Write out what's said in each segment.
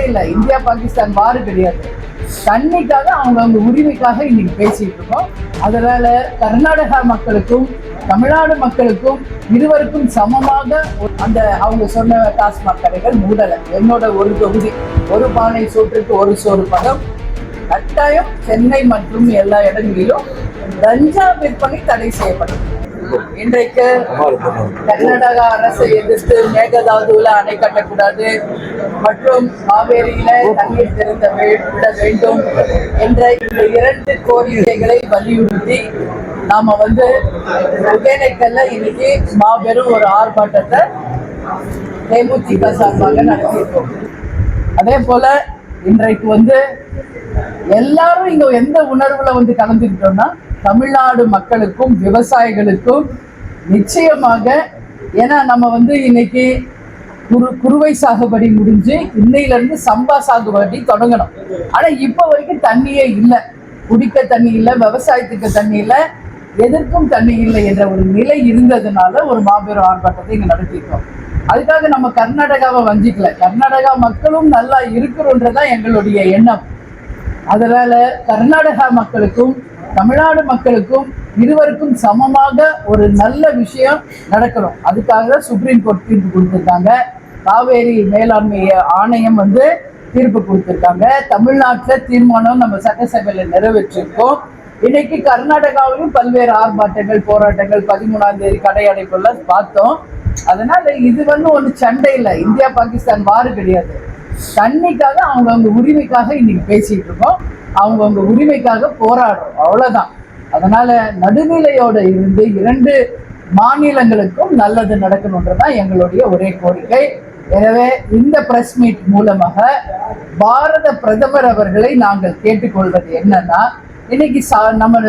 இல்ல இந்தியா பாகிஸ்தான் வாரு கிடையாது. தண்ணிக்காக அவங்க உரிமைக்காக இன்னைக்கு பேசிட்டு இருக்கோம். அதனால கர்நாடகா மக்களுக்கும் தமிழ்நாடு மக்களுக்கும் இருவருக்கும் சமமாக அந்த அவங்க சொன்ன டாஸ்மாக் கடைகள் மூடலை. என்னோட ஒரு தொகுதி, ஒரு பானை சோற்றுக்கு ஒரு சோறு பதம். கட்டாயம் சென்னை மற்றும் எல்லா இடங்களிலும் கஞ்சா விற்பனை தடை செய்யப்படும். இன்றைக்கு கர்நாடகா அரசை எதிர்த்து மேகதாதுல அணை கட்டக்கூடாது மற்றும் காவேரியில தண்ணீர் திறந்த விட வேண்டும் என்ற இந்த 2 கோரிக்கைகளை வலியுறுத்தி நாம ஒகேனக்கல்ல இன்னைக்கு மாபெரும் ஒரு ஆர்ப்பாட்டத்தை தேமுதிக சார்பாக நடத்தியிருக்கோம். அதே போல இன்றைக்கு எல்லாரும் இங்க எந்த உணர்வுல கலந்துக்கிட்டோம்னா தமிழ்நாடு மக்களுக்கும் விவசாயிகளுக்கும் நிச்சயமாக, ஏன்னா நம்ம இன்னைக்கு குறுவை சாகுபடி முடிஞ்சு இன்னையில இருந்து சம்பா சாகுபடி தொடங்கணும். ஆனா இப்ப வரைக்கும் தண்ணியே இல்லை, குடிக்க தண்ணி இல்லை, விவசாயத்துக்கு தண்ணி இல்லை, எதற்கும் தண்ணி இல்லை என்ற ஒரு நிலை இருந்ததுனால ஒரு மாபெரும் ஆர்ப்பாட்டத்தை இங்க நடத்திட்டோம். அதுக்காக நம்ம கர்நாடகாவை வஞ்சிக்கல, கர்நாடகா மக்களும் நல்லா இருக்கிறோன்றதான் எங்களுடைய எண்ணம். அதனால கர்நாடகா மக்களுக்கும் தமிழ்நாடு மக்களுக்கும் இருவருக்கும் சமமாக ஒரு நல்ல விஷயம் நடக்கணும். அதுக்காக தான் சுப்ரீம் கோர்ட் தீர்ப்பு கொடுத்துருக்காங்க. காவேரி மேலாண்மை ஆணையம் தீர்ப்பு கொடுத்துருக்காங்க. தமிழ்நாட்டில் தீர்மானம் நம்ம சட்டசபையில நிறைவேற்றிருக்கோம். இன்னைக்கு கர்நாடகாவிலும் பல்வேறு ஆர்ப்பாட்டங்கள், போராட்டங்கள், 13ஆம் தேதி கடை அடைப்புல பார்த்தோம். அதனால இது ஒண்ணு சண்டை இல்லை, இந்தியா பாகிஸ்தான் வாரு கிடையாது. தண்ணிக்காக அவங்க உரிமைக்காக இன்னைக்கு பேசிட்டு இருக்கோம். அவங்க உரிமைக்காக போராடுறோம், அவ்வளவுதான். அதனால நடுநிலையோட இருந்து 2 மாநிலங்களுக்கும் நல்லது நடக்கணுன்றதான் எங்களுடைய ஒரே கோரிக்கை. எனவே இந்த பிரஸ் மீட் மூலமாக பாரத பிரதமர் அவர்களை நாங்கள் கேட்டுக்கொள்வது என்னன்னா, இன்னைக்கு நம்ம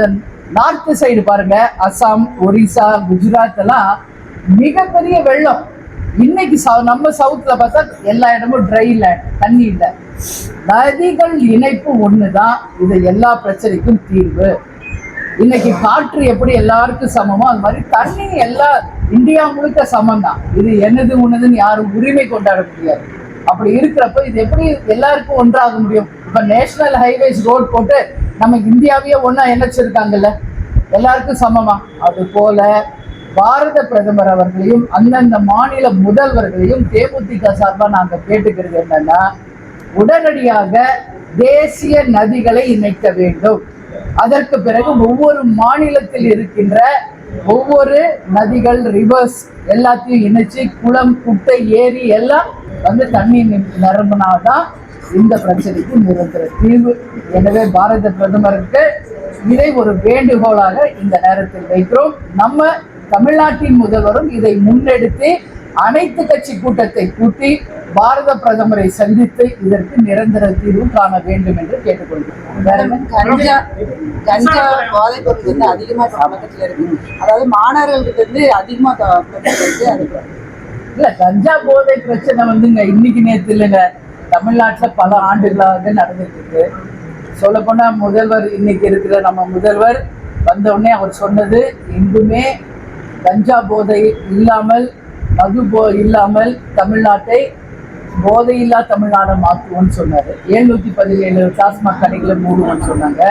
நார்த் சைடு பாருங்க, அசாம், ஒரிசா, குஜராத் எல்லாம் மிகப்பெரிய வெள்ளம். இன்னைக்கு நம்ம சவுத்ல பார்த்தா எல்லா இடமும் ட்ரை லேண்ட், தண்ணி இல்லை. நதிகள் இணைப்பு ஒண்ணுதான் இது எல்லா பிரச்சனைக்கும் தீர்வு. இன்னைக்கு காற்று எப்படி எல்லாருக்கும் சமமோ அது மாதிரி தண்ணி எல்லா இந்தியா முழுக்க சமம் தான். இது என்னது ஒண்ணுதுன்னு யாரும் உரிமை கொண்டாட முடியாது. அப்படி இருக்கிறப்ப இது எப்படி எல்லாருக்கும் ஒன்றாக முடியும்? இப்ப நேஷனல் ஹைவேஸ் ரோட் போட்டு நம்ம இந்தியாவையே ஒன்னா இணைச்சிருக்காங்கல்ல, எல்லாருக்கும் சமமா? அது போல பாரத பிரதமர் அவர்களையும் அந்தந்த மாநில முதல்வர்களையும் தேமுதிக சார்பா நாங்க கேட்டுக்கிறது என்னன்னா, உடனடியாக தேசிய நதிகளை இணைக்க வேண்டும். அதற்கு பிறகு ஒவ்வொரு மாநிலத்தில் இருக்கின்ற ஒவ்வொரு நதிகள், ரிவர்ஸ் எல்லாத்தையும் இணைச்சு குளம், குட்டை, ஏரி எல்லாம் தண்ணி நிரம்பினாதான் இந்த பிரச்சனைக்கு நிரந்தர தீர்வு. எனவே பாரத பிரதமருக்கு இதை ஒரு வேண்டுகோளாக இந்த நேரத்தில் வைக்கிறோம். நம்ம தமிழ்நாட்டின் முதல்வரும் இதை முன்னெடுத்து அனைத்து கட்சி கூட்டத்தை கூட்டி பாரத பிரதமரை சந்தித்து இதற்கு நிரந்தர தீர்வு காண வேண்டும் என்று கேட்டுக்கொள்கிறோம். கஞ்சா போதைப் பொருள் அதிகமா பக்கத்துல இருக்கு, அதாவது மாணவர்களுக்கு அதிகமா இல்ல, கஞ்சா போதை பிரச்சனை இன்னைக்கு நேற்று இல்லைங்க, தமிழ்நாட்டுல பல ஆண்டுகளாக நடந்துட்டு இருக்கு. சொல்ல போனா முதல்வர், இன்னைக்கு இருக்கிற நம்ம முதல்வர் வந்த உடனே அவர் சொன்னது, எங்குமே கஞ்சா போதை இல்லாமல், மது இல்லாமல் தமிழ்நாட்டை போதையில்லா தமிழ்நாடை மாற்றுவோம்னு சொன்னாரு. 717 டாஸ்மாக் கடைகளை மூடுவோம்னு சொன்னாங்க.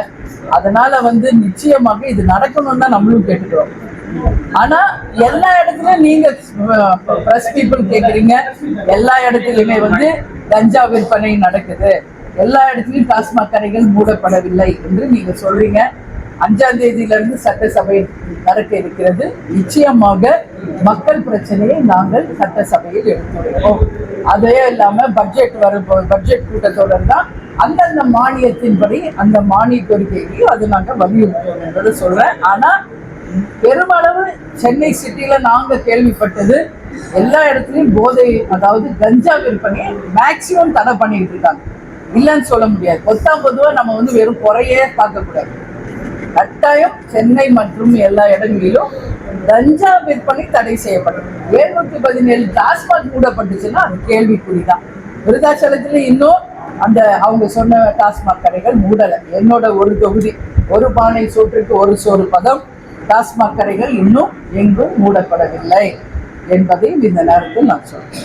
அதனால நிச்சயமாக இது நடக்கணும்னு தான் நம்மளும் கேட்டுக்கிறோம். ஆனா எல்லா இடத்துலயும் நீங்க பிரஸ் பீப்புள் கேக்குறீங்க, எல்லா இடத்துலயுமே கஞ்சா விற்பனை நடக்குது, எல்லா இடத்துலயும் டாஸ்மாக் கடைகள் மூடப்படவில்லை என்று நீங்க சொல்றீங்க. 5ஆம் தேதியிலிருந்து சட்டசபை நடக்க இருக்கிறது. நிச்சயமாக மக்கள் பிரச்சனையை நாங்கள் சட்டசபையில் எடுத்துரைப்போம். அதே இல்லாம பட்ஜெட் கூட்டத்தொடர் தான் அந்தந்த மானியத்தின்படி அந்த மானிய கோரிக்கைக்கு அது நாங்கள் வலியுறுத்துவோம் என்பதை சொல்றேன். ஆனா பெருமளவு சென்னை சிட்டியில நாங்க கேள்விப்பட்டது, எல்லா இடத்துலயும் போதை, அதாவது கஞ்சா விற்பனையை மேக்சிமம் தடை பண்ணிட்டு இருக்காங்க. இல்லைன்னு சொல்ல முடியாது. பொதுவா நம்ம வெறும் குறையே பார்க்கக்கூடாது. கட்டாயம் சென்னை மற்றும் எல்லா இடங்களிலும் கஞ்சா விற்பனை தடை செய்யப்பட்டது. 717 டாஸ்மாக் மூடப்பட்டுச்சுன்னா அது கேள்விக்குறிதான். விருதாச்சலத்துல இன்னும் அவங்க சொன்ன டாஸ்மாக் கடைகள் மூடலை. என்னோட ஒரு தொகுதி, ஒரு பானை சோற்றுக்கு ஒரு சோறு பதம். டாஸ்மாக் கடைகள் இன்னும் எங்கும் மூடப்படவில்லை என்பதையும் இந்த நேரத்தில் நான் சொல்றேன்.